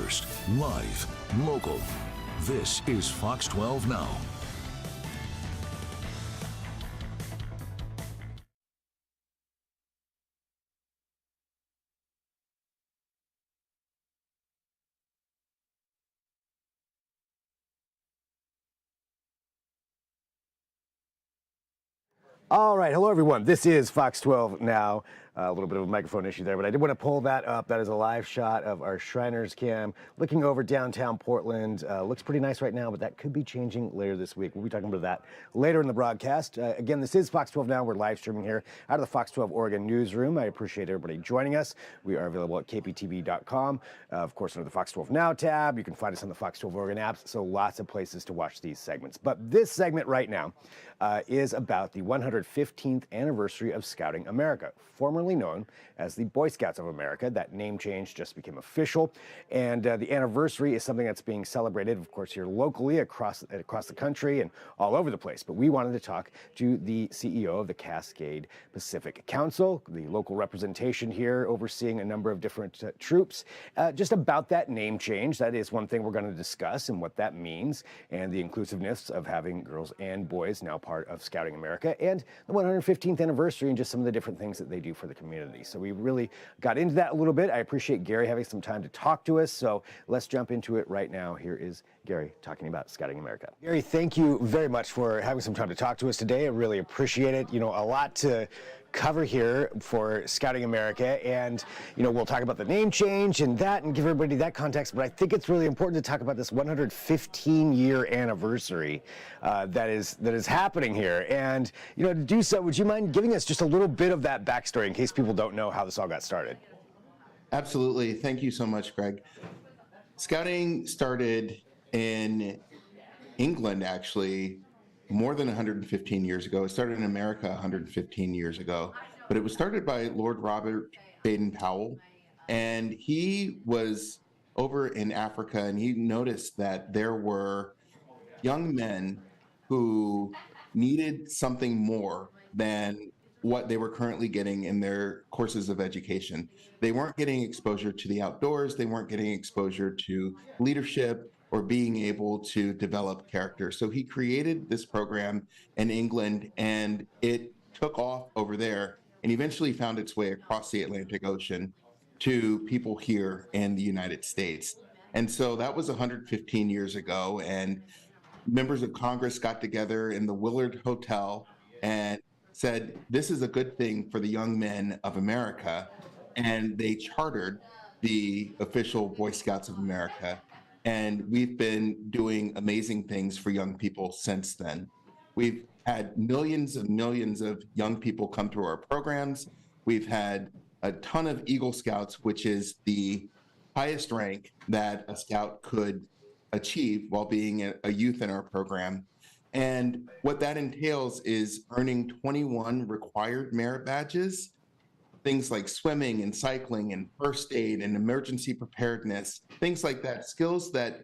first, live, local. This is Fox 12 Now. All right, hello everyone. This is Fox 12 Now. A little bit of a microphone issue there, but I did want to pull that up. That is a live shot of our Shriners cam looking over downtown Portland. Looks pretty nice right now, but that could be changing later this week. We'll be talking about that later in the broadcast. Again, this is Fox 12 Now. We're live streaming here out of the Fox 12 Oregon newsroom. I appreciate everybody joining us. We are available at kptv.com. Of course, under the Fox 12 Now tab. You can find us on the Fox 12 Oregon apps, so lots of places to watch these segments. But this segment right now is about the 115th anniversary of Scouting America, formerly known as the Boy Scouts of America. That name change just became official, and the anniversary is something that's being celebrated, of course, here locally across the country and all over the place. But we wanted to talk to the CEO of the Cascade Pacific Council, the local representation here overseeing a number of different troops, just about that name change. That is one thing we're going to discuss and what that means, and the inclusiveness of having girls and boys now part of Scouting America, and the 115th anniversary and just some of the different things that they do for the community. So we really got into that a little bit. I appreciate Gary having some time to talk to us. So let's jump into it right now. Here is Gary talking about Scouting America. Gary, thank you very much for having some time to talk to us today. I really appreciate it. You know, a lot to cover here for Scouting America, and we'll talk about the name change and that and give everybody that context, but I think it's really important to talk about this 115-year anniversary that is happening here. And to do so, would you mind giving us just a little bit of that backstory in case people don't know how this all got started? Absolutely. Thank you so much, Greg. Scouting started in England, actually, more than 115 years ago. It started in America 115 years ago, but it was started by Lord Robert Baden-Powell, and he was over in Africa, and he noticed that there were young men who needed something more than what they were currently getting in their courses of education. They weren't getting exposure to the outdoors. They weren't getting exposure to leadership or being able to develop character. So he created this program in England, and it took off over there and eventually found its way across the Atlantic Ocean to people here in the United States. And so that was 115 years ago, and members of Congress got together in the Willard Hotel and said, this is a good thing for the young men of America. And they chartered the official Boy Scouts of America. And we've been doing amazing things for young people since then. We've had millions and millions of young people come through our programs. We've had a ton of Eagle Scouts, which is the highest rank that a scout could achieve while being a youth in our program. And what that entails is earning 21 required merit badges, things like swimming and cycling and first aid and emergency preparedness, things like that, skills that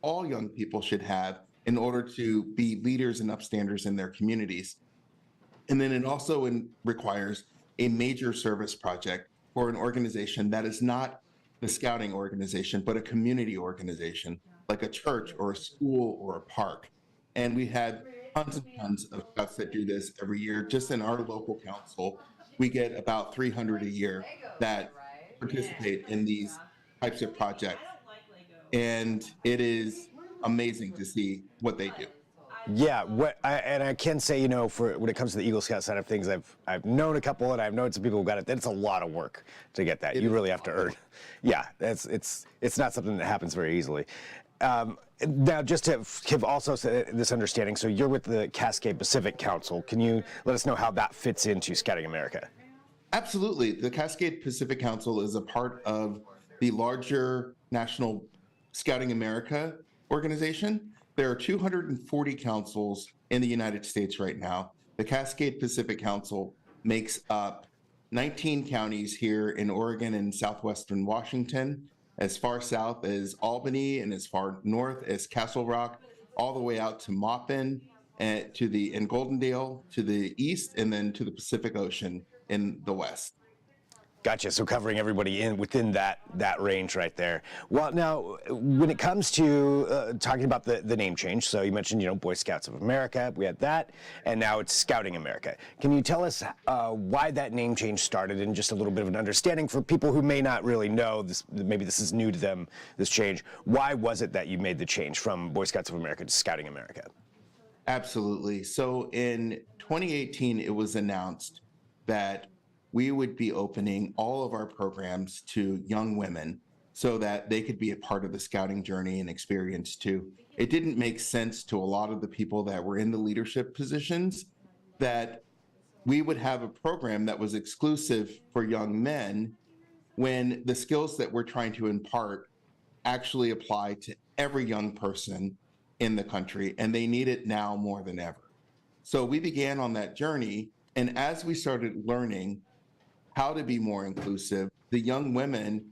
all young people should have in order to be leaders and upstanders in their communities. And then it also requires a major service project for an organization that is not the scouting organization, but a community organization, like a church or a school or a park. And we had tons and tons of scouts that do this every year. Just in our local council, we get about 300 a year that participate in these types of projects. And it is amazing to see what they do. Yeah, I can say, for when it comes to the Eagle Scout side of things, I've known a couple, and I've known some people who got it. It's a lot of work to get that. You really have to earn. Yeah, it's not something that happens very easily. Now, just to give also this understanding, so you're with the Cascade Pacific Council. Can you let us know how that fits into Scouting America? Absolutely. The Cascade Pacific Council is a part of the larger National Scouting America organization. There are 240 councils in the United States right now. The Cascade Pacific Council makes up 19 counties here in Oregon and southwestern Washington, as far south as Albany and as far north as Castle Rock, all the way out to Maupin and in Goldendale to the east, and then to the Pacific Ocean in the west. Gotcha. So covering everybody within that range right there. Well, now when it comes to talking about the name change, so you mentioned Boy Scouts of America, we had that, and now it's Scouting America. Can you tell us why that name change started, and just a little bit of an understanding for people who may not really know this? Maybe this is new to them. This change. Why was it that you made the change from Boy Scouts of America to Scouting America? Absolutely. So in 2018, it was announced that we would be opening all of our programs to young women so that they could be a part of the scouting journey and experience too. It didn't make sense to a lot of the people that were in the leadership positions that we would have a program that was exclusive for young men when the skills that we're trying to impart actually apply to every young person in the country, and they need it now more than ever. So we began on that journey, and as we started learning how to be more inclusive, the young women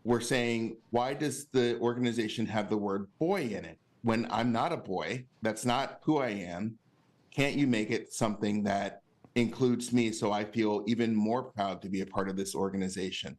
were saying, why does the organization have the word boy in it? When I'm not a boy, that's not who I am. Can't you make it something that includes me so I feel even more proud to be a part of this organization?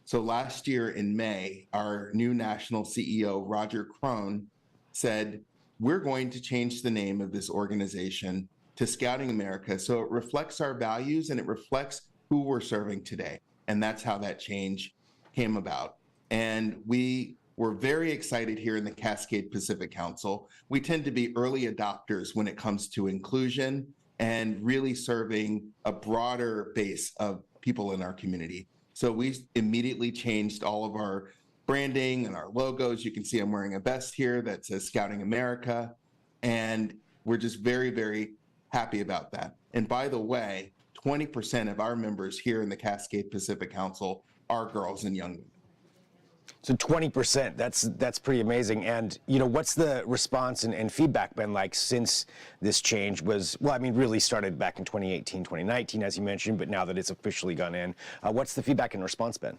So last year in May, our new national CEO, Roger Crone, said, we're going to change the name of this organization to Scouting America so it reflects our values and it reflects who we're serving today. And that's how that change came about. And we were very excited here in the Cascade Pacific Council. We tend to be early adopters when it comes to inclusion and really serving a broader base of people in our community. So we immediately changed all of our branding and our logos. You can see I'm wearing a vest here that says Scouting America. And we're just very, very happy about that. And by the way, 20% of our members here in the Cascade Pacific Council are girls and young women. So 20%, that's pretty amazing. And what's the response and feedback been like since this change was, really started back in 2018, 2019, as you mentioned, but now that it's officially gone in, what's the feedback and response been?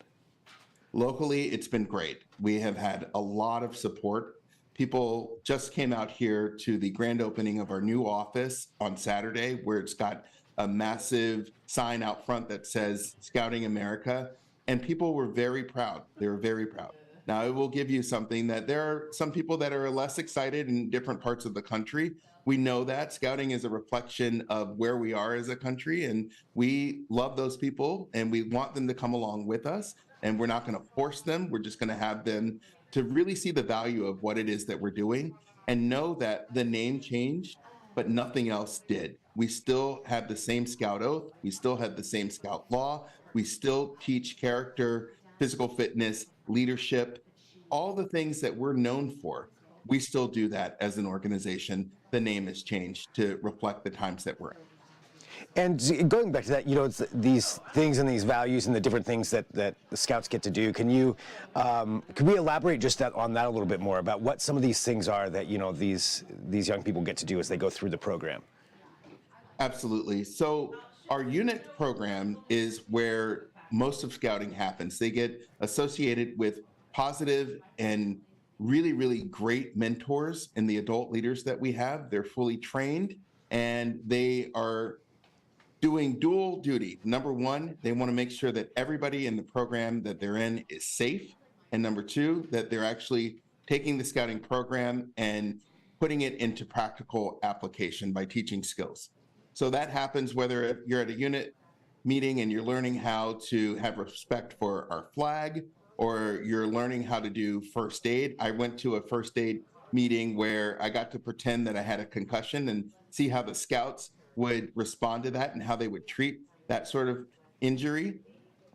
Locally, it's been great. We have had a lot of support. People just came out here to the grand opening of our new office on Saturday, where it's got a massive sign out front that says Scouting America, and people were very proud. They were very proud. Now, I will give you something that there are some people that are less excited in different parts of the country. We know that scouting is a reflection of where we are as a country, and we love those people, and we want them to come along with us, and we're not going to force them. We're just going to have them to really see the value of what it is that we're doing and know that the name changed, but nothing else did. We still had the same scout oath. We still had the same scout law. We still teach character, physical fitness, leadership, all the things that we're known for. We still do that as an organization. The name has changed to reflect the times that we're in. And going back to that, it's these things and these values and the different things that the Scouts get to do. Can we elaborate just on that a little bit more about what some of these things are that these young people get to do as they go through the program? Absolutely. So our unit program is where most of scouting happens. They get associated with positive and really, really great mentors and the adult leaders that we have. They're fully trained and they are doing dual duty. Number one, they want to make sure that everybody in the program that they're in is safe. And number two, that they're actually taking the scouting program and putting it into practical application by teaching skills. So that happens whether you're at a unit meeting and you're learning how to have respect for our flag, or you're learning how to do first aid. I went to a first aid meeting where I got to pretend that I had a concussion and see how the scouts would respond to that and how they would treat that sort of injury.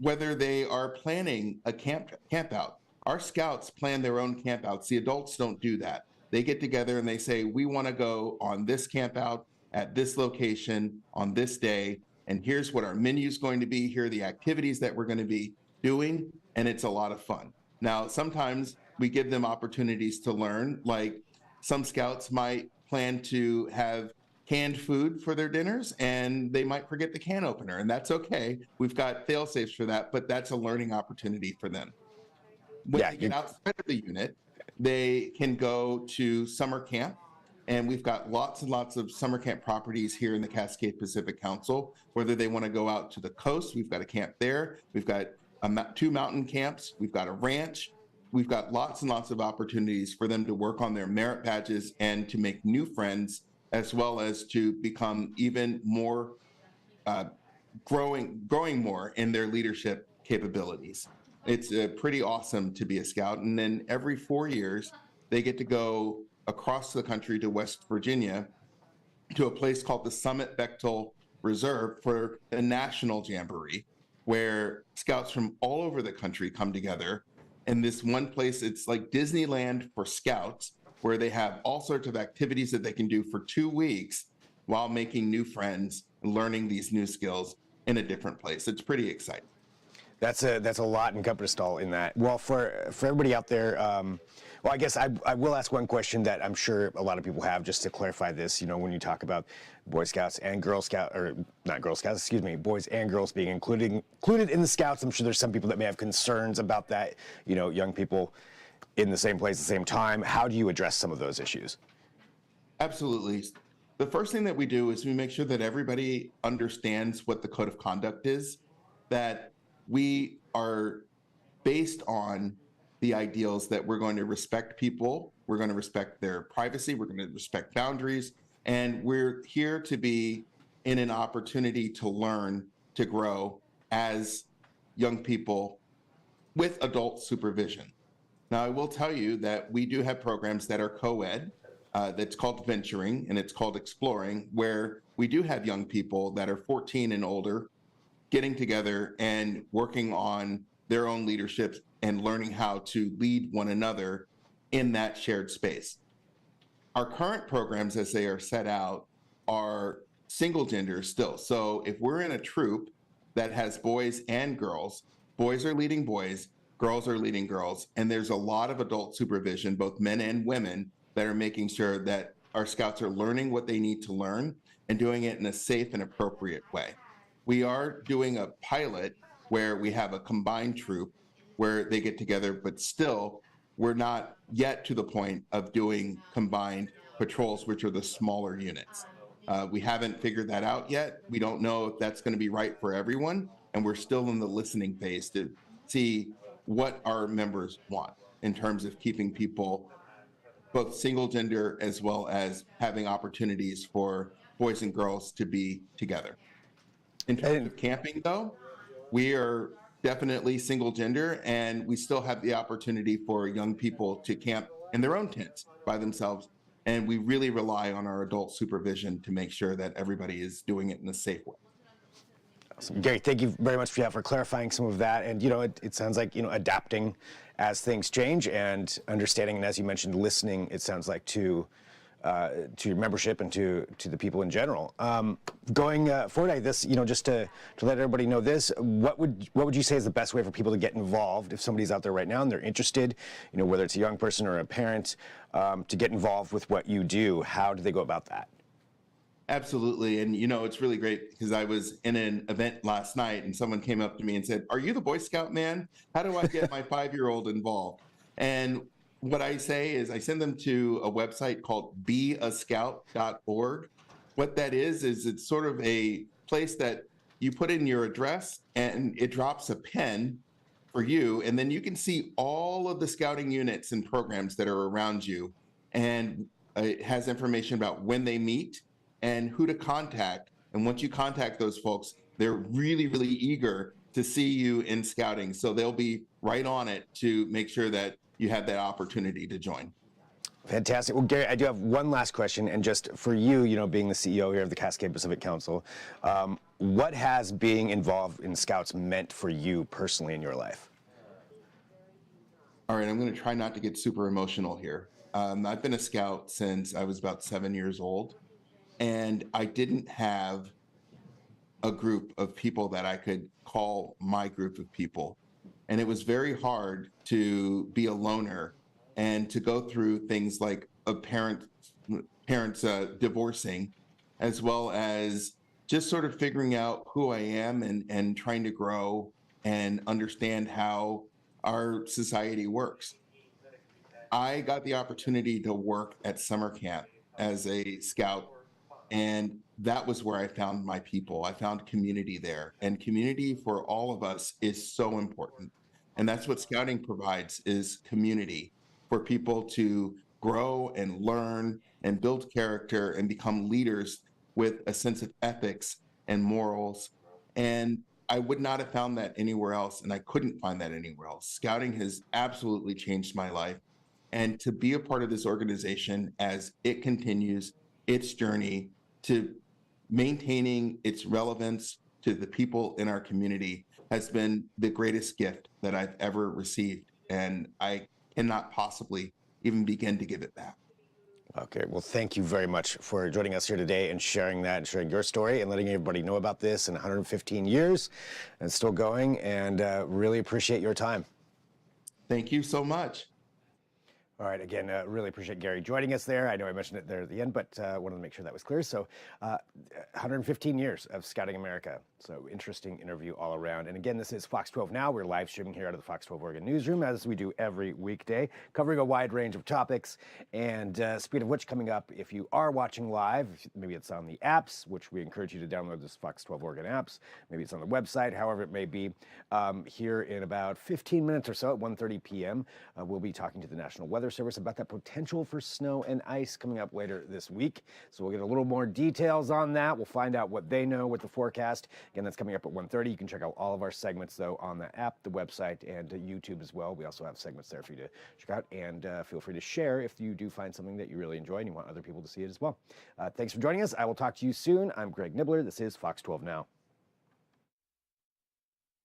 Whether they are planning a camp out. Our scouts plan their own camp outs. The adults don't do that. They get together and they say, we want to go on this camp out at this location on this day, and here's what our menu is going to be. Here are the activities that we're going to be doing, and it's a lot of fun. Now, sometimes we give them opportunities to learn, like some scouts might plan to have canned food for their dinners and they might forget the can opener, and that's okay. We've got fail safes for that, but that's a learning opportunity for them. When they get outside of the unit, they can go to summer camp, and we've got lots and lots of summer camp properties here in the Cascade Pacific Council. Whether they want to go out to the coast, we've got a camp there. We've got two mountain camps. We've got a ranch. We've got lots and lots of opportunities for them to work on their merit badges and to make new friends, as well as to become even more growing more in their leadership capabilities. It's pretty awesome to be a scout. And then every 4 years, they get to go across the country to West Virginia to a place called the Summit Bechtel Reserve for a national jamboree, where scouts from all over the country come together. And this one place, it's like Disneyland for scouts, where they have all sorts of activities that they can do for 2 weeks while making new friends and learning these new skills in a different place. It's pretty exciting. That's a lot encompassed all in that. Well, for everybody out there, well, I guess I will ask one question that I'm sure a lot of people have, just to clarify this. You know, when you talk about Boy Scouts and Girl Scouts, or not Girl Scouts, excuse me, boys and girls being included in the Scouts, I'm sure there's some people that may have concerns about that. You know, young people in the same place at the same time. How do you address some of those issues? Absolutely. The first thing that we do is we make sure that everybody understands what the code of conduct is, that we are based on the ideals that we're going to respect people, we're going to respect their privacy, we're going to respect boundaries, and we're here to be in an opportunity to learn, to grow as young people with adult supervision. Now, I will tell you that we do have programs that are co-ed, that's called venturing and it's called exploring, where we do have young people that are 14 and older getting together and working on their own leadership and learning how to lead one another in that shared space. Our current programs, as they are set out, are single gender still. So if we're in a troop that has boys and girls, boys are leading boys, girls are leading girls, and there's a lot of adult supervision, both men and women, that are making sure that our scouts are learning what they need to learn and doing it in a safe and appropriate way. We are doing a pilot where we have a combined troop where they get together, but still we're not yet to the point of doing combined patrols, which are the smaller units. We haven't figured that out yet. We don't know if that's going to be right for everyone, and we're still in the listening phase to see what our members want in terms of keeping people both single gender as well as having opportunities for boys and girls to be together. In terms of camping, though, we are definitely single gender, and we still have the opportunity for young people to camp in their own tents by themselves. And we really rely on our adult supervision to make sure that everybody is doing it in a safe way. Awesome. Gary, thank you very much for clarifying some of that. And, you know, it sounds like, you know, adapting as things change and understanding, and as you mentioned, listening, it sounds like, to your membership and to the people in general. Going forward, this, you know, just to let everybody know this, what would you say is the best way for people to get involved if somebody's out there right now and they're interested, you know, whether it's a young person or a parent, to get involved with what you do? How do they go about that? Absolutely. And, you know, it's really great because I was in an event last night and someone came up to me and said, "Are you the Boy Scout man? How do I get my 5-year-old involved?" And what I say is I send them to a website called beascout.org. What that is it's sort of a place that you put in your address and it drops a pin for you. And then you can see all of the scouting units and programs that are around you. And it has information about when they meet and who to contact. And once you contact those folks, they're really, really eager to see you in scouting. So they'll be right on it to make sure that you have that opportunity to join. Fantastic. Well, Gary, I do have one last question, and just for you, you know, being the CEO here of the Cascade Pacific Council, what has being involved in Scouts meant for you personally in your life? All right, I'm going to try not to get super emotional here. I've been a Scout since I was about 7 years old, and I didn't have a group of people that I could call my group of people. And it was very hard to be a loner and to go through things like a parents divorcing, as well as just sort of figuring out who I am and trying to grow and understand how our society works. I got the opportunity to work at summer camp as a Scout And that was where I found my people. I found community there. And community for all of us is so important. And that's what scouting provides, is community for people to grow and learn and build character and become leaders with a sense of ethics and morals. And I would not have found that anywhere else, and I couldn't find that anywhere else. Scouting has absolutely changed my life. And to be a part of this organization as it continues its journey to maintaining its relevance to the people in our community has been the greatest gift that I've ever received. And I cannot possibly even begin to give it back. Okay, well, thank you very much for joining us here today and sharing that and sharing your story and letting everybody know about this in 115 years and still going, and really appreciate your time. Thank you so much. All right, again, really appreciate Gary joining us there. I know I mentioned it there at the end, but wanted to make sure that was clear. So 115 years of Scouting America. So interesting interview all around. And again, this is Fox 12 Now. We're live streaming here out of the Fox 12 Oregon newsroom, as we do every weekday, covering a wide range of topics. And speaking of which, coming up, if you are watching live, maybe it's on the apps, which we encourage you to download this Fox 12 Oregon apps. Maybe it's on the website, however it may be. Here in about 15 minutes or so at 1:30 p.m., we'll be talking to the National Weather Service about that potential for snow and ice coming up later this week. So we'll get a little more details on that. We'll find out what they know with the forecast. Again, that's coming up at 1:30. You can check out all of our segments, though, on the app, the website, and YouTube as well. We also have segments there for you to check out, and feel free to share if you do find something that you really enjoy and you want other people to see it as well. Thanks for joining us. I will talk to you soon. I'm Greg Nibbler. This is Fox 12 Now.